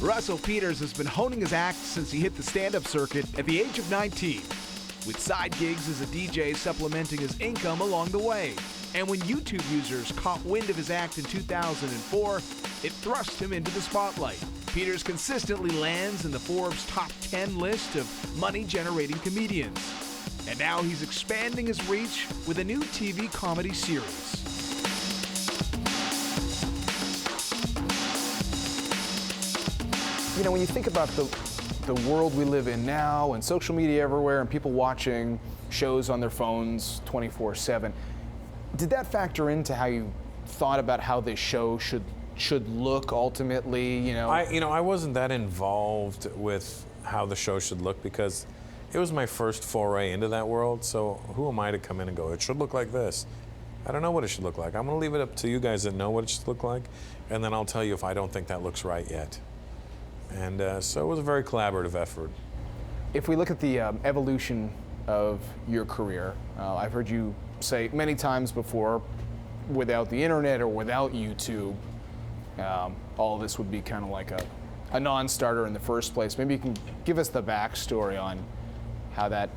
Russell Peters has been honing his act since he hit the stand-up circuit at the age of 19, with side gigs as a DJ supplementing his income along the way. And when YouTube users caught wind of his act in 2004, it thrust him into the spotlight. Peters consistently lands in the Forbes top 10 list of money-generating comedians. And now he's expanding his reach with a new TV comedy series. You know, when you think about the world we live in now and social media everywhere and people watching shows on their phones 24/7, did that factor into how you thought about how this show should look ultimately? I wasn't that involved with how the show should look because it was my first foray into that world. So who am I to come in and go, it should look like this? I don't know what it should look like. I'm going to leave it up to you guys that know what it should look like, and then I'll tell you if I don't think that looks right yet. And so it was a very collaborative effort. If we look at the evolution of your career, I've heard you say many times before, without the internet or without YouTube, all of this would be kind of like a non-starter in the first place. Maybe you can give us the backstory on how that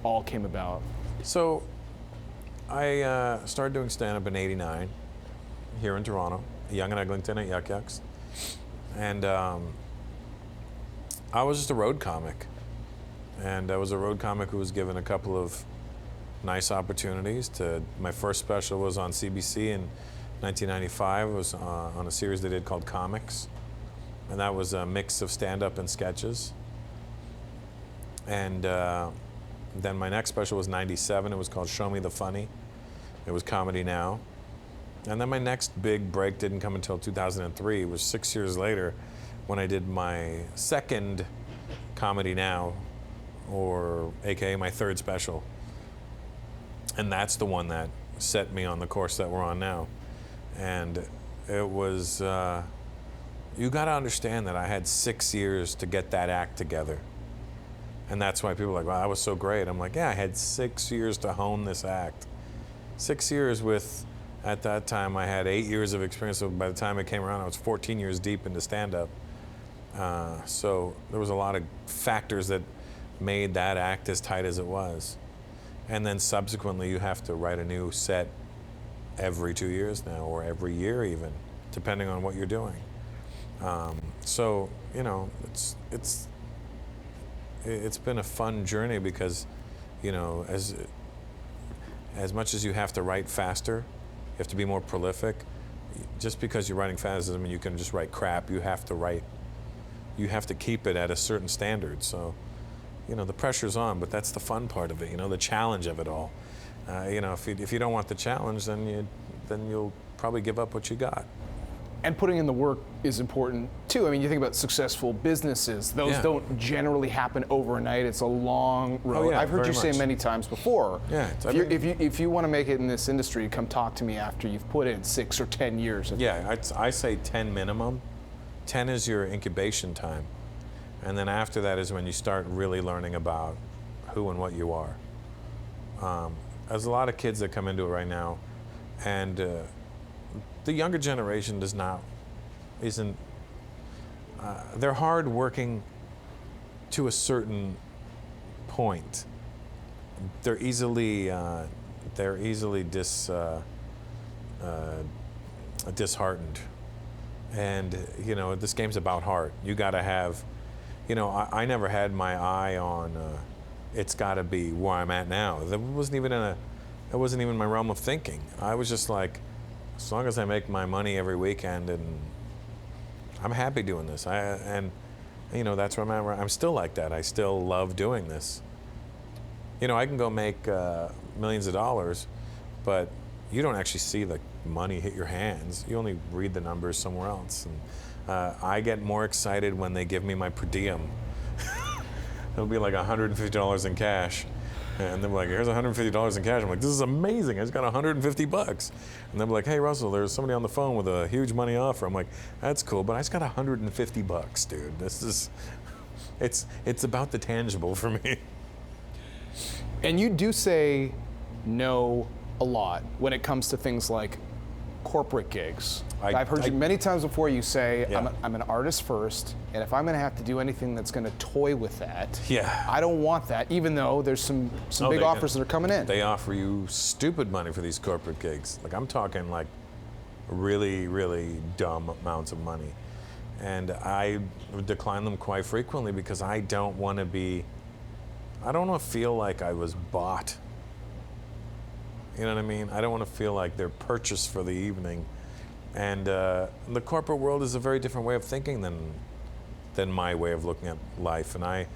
all came about. So I started doing stand-up in '89 here in Toronto, Young and Eglinton at Yuck Yucks. And I was just a road comic. And I was a road comic who was given a couple of nice opportunities. My first special was on CBC in 1995. It was on a series they did called Comics. And that was a mix of stand-up and sketches. And then my next special was '97. It was called Show Me the Funny. It was Comedy Now. And then my next big break didn't come until 2003. It was 6 years later when I did my second Comedy Now, or AKA my third special. And that's the one that set me on the course that we're on now. And it was, you gotta understand that I had 6 years to get that act together. And that's why people are like, wow, that was so great. I'm like, yeah, I had 6 years to hone this act. 6 years with, at that time, I had 8 years of experience. So by the time it came around, I was 14 years deep into stand-up. So there was a lot of factors that made that act as tight as it was. And then subsequently, you have to write a new set every 2 years now, or every year even, depending on what you're doing. So, you know, it's been a fun journey because, you know, as much as you have to write faster, you have to be more prolific. Just because you're writing fast doesn't mean you can just write crap. You have to keep it at a certain standard. So, you know, the pressure's on, but that's the fun part of it, you know, the challenge of it all. You know, if you don't want the challenge, then you'll probably give up what you got. And putting in the work is important too. I mean, you think about successful businesses; those don't generally happen overnight. It's a long road. Oh, yeah, I've heard you say much. many times before. Yeah, if you want to make it in this industry, come talk to me after you've put in 6 or 10 years. Yeah, I say 10 minimum. 10 is your incubation time, and then after that is when you start really learning about who and what you are. There's a lot of kids that come into it right now, and the younger generation they're hard working to a certain point. They're easily disheartened. And, you know, this game's about heart. You gotta have, you know, I never had my eye on, it's gotta be where I'm at now. That wasn't even my realm of thinking. I was just like, as long as I make my money every weekend, and I'm happy doing this. And you know, that's where I'm at. I'm still like that. I still love doing this. You know, I can go make millions of dollars, but you don't actually see the money hit your hands. You only read the numbers somewhere else. And I get more excited when they give me my per diem. It'll be like $150 in cash. And they're like, here's $150 in cash. I'm like, this is amazing. I just got 150 bucks. And they're like, hey, Russell, there's somebody on the phone with a huge money offer. I'm like, that's cool, but I just got 150 bucks, dude. It's about the tangible for me. And you do say no a lot when it comes to things like corporate gigs. I've heard you many times before you say, Yeah. I'm an artist first, and if I'm going to have to do anything that's going to toy with that, Yeah. I don't want that, even though there's some Oh, big offers that are coming in. They offer you stupid money for these corporate gigs. Like, I'm talking like really, really dumb amounts of money. And I decline them quite frequently because I don't want to feel like I was bought. You know what I mean? I don't want to feel like they're purchased for the evening. And the corporate world is a very different way of thinking than my way of looking at life. And I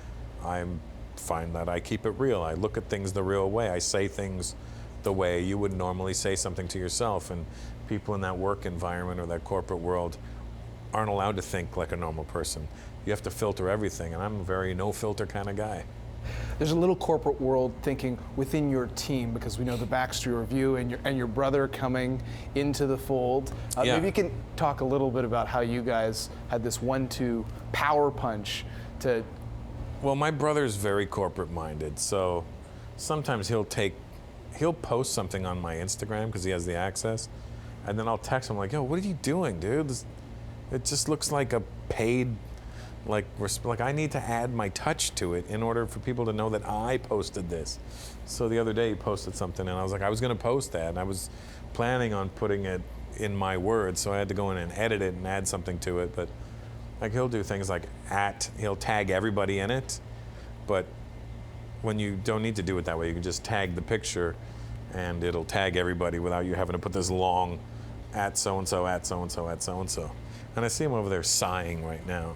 find that I keep it real. I look at things the real way. I say things the way you would normally say something to yourself. And people in that work environment or that corporate world aren't allowed to think like a normal person. You have to filter everything, and I'm a very no-filter kind of guy. There's a little corporate world thinking within your team, because we know the backstory of you and your brother coming into the fold. Yeah. Maybe you can talk a little bit about how you guys had this 1-2 power punch to. Well, my brother's very corporate-minded, so sometimes he'll post something on my Instagram because he has the access, and then I'll text him like, "Yo, what are you doing, dude? It just looks like a paid, like I need to add my touch to it in order for people to know that I posted this." So the other day he posted something, and I was like, I was going to post that, and I was planning on putting it in my words, so I had to go in and edit it and add something to it. But like, he'll do things like he'll tag everybody in it, but when you don't need to do it that way, you can just tag the picture, and it'll tag everybody without you having to put this long at so-and-so, at so-and-so, at so-and-so. And I see him over there sighing right now.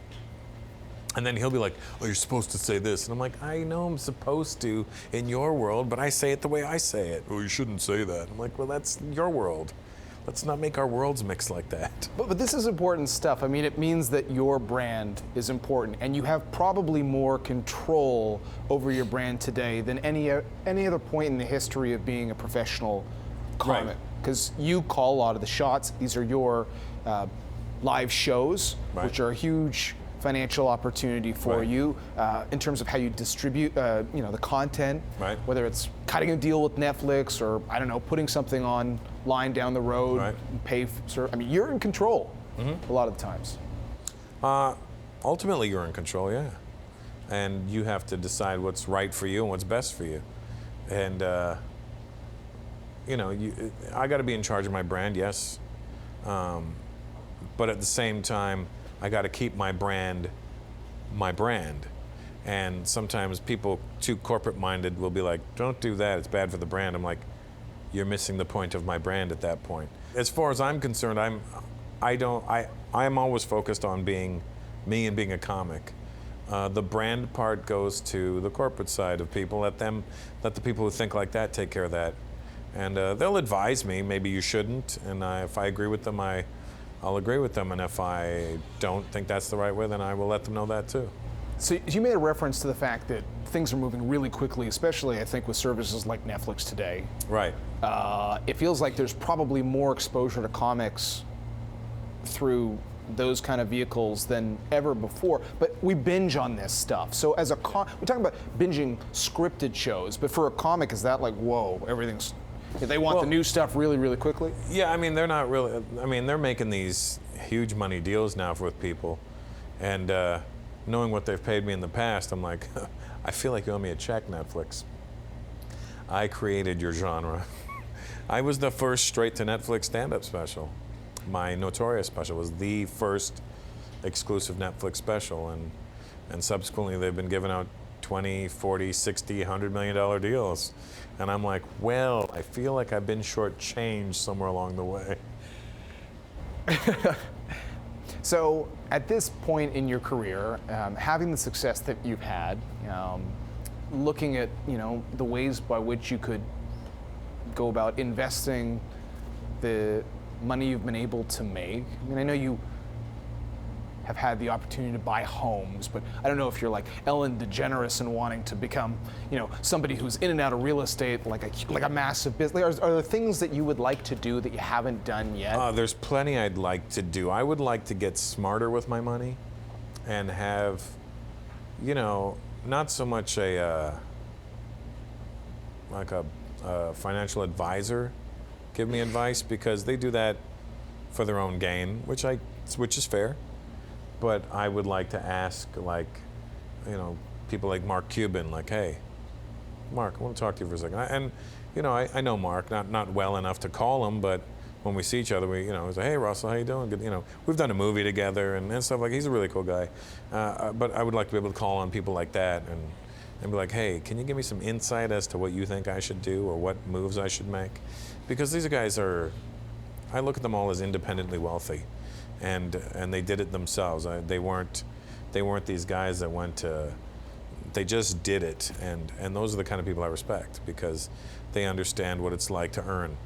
And then he'll be like, "Oh, you're supposed to say this." And I'm like, "I know I'm supposed to in your world, but I say it the way I say it." "Oh, you shouldn't say that." I'm like, "Well, that's your world. Let's not make our worlds mix like that." But this is important stuff. I mean, it means that your brand is important, and you have probably more control over your brand today than any other point in the history of being a professional comic. Right. Because you call a lot of the shots. These are your live shows, Right. which are a huge financial opportunity for Right. you in terms of how you distribute, the content. Right. Whether it's cutting a deal with Netflix or putting something online down the road, Right. and pay. You're in control a lot of the times. Ultimately, you're in control, yeah. And you have to decide what's right for you and what's best for you. And, I got to be in charge of my brand, yes. But at the same time, I got to keep my brand. And sometimes people too corporate-minded will be like, "Don't do that, it's bad for the brand." I'm like, "You're missing the point of my brand at that point." As far as I'm concerned, I'm always focused on being me and being a comic. The brand part goes to the corporate side of people. Let the people who think like that take care of that. And they'll advise me, maybe you shouldn't, and if I agree with them, I'll agree with them, and if I don't think that's the right way, then I will let them know that too. So you made a reference to the fact that things are moving really quickly, especially I think with services like Netflix today. Right. It feels like there's probably more exposure to comics through those kind of vehicles than ever before, but we binge on this stuff. So as we're talking about binging scripted shows, but for a comic, is that like, whoa, everything's, they want the new stuff really, really quickly? Yeah, I mean, they're not really, they're making these huge money deals now with people, and knowing what they've paid me in the past, I'm like, I feel like you owe me a check, Netflix. I created your genre. I was the first straight to Netflix stand-up special. My Notorious special was the first exclusive Netflix special, and subsequently they've been giving out 20, 40, 60, $100 million deals. And I'm like, well, I feel like I've been shortchanged somewhere along the way. So at this point in your career, having the success that you've had, looking at the ways by which you could go about investing the money you've been able to make. I mean, I know you have had the opportunity to buy homes, but I don't know if you're like Ellen DeGeneres and wanting to become, somebody who's in and out of real estate, like a massive business. Are there things that you would like to do that you haven't done yet? There's plenty I'd like to do. I would like to get smarter with my money and have, not so much a financial advisor give me advice, because they do that for their own gain, which is fair. But I would like to ask, like, you know, people like Mark Cuban, like, hey, Mark, I want to talk to you for a second. And, you know, I know Mark, not well enough to call him, but when we see each other, we, you know, say, hey, Russell, how you doing? Good, you know, we've done a movie together and stuff like. He's a really cool guy. But I would like to be able to call on people like that and be like, hey, can you give me some insight as to what you think I should do or what moves I should make? Because these guys are, I look at them all as independently wealthy, and they did it themselves. They weren't these guys that went to. They just did it, and those are the kind of people I respect because they understand what it's like to earn.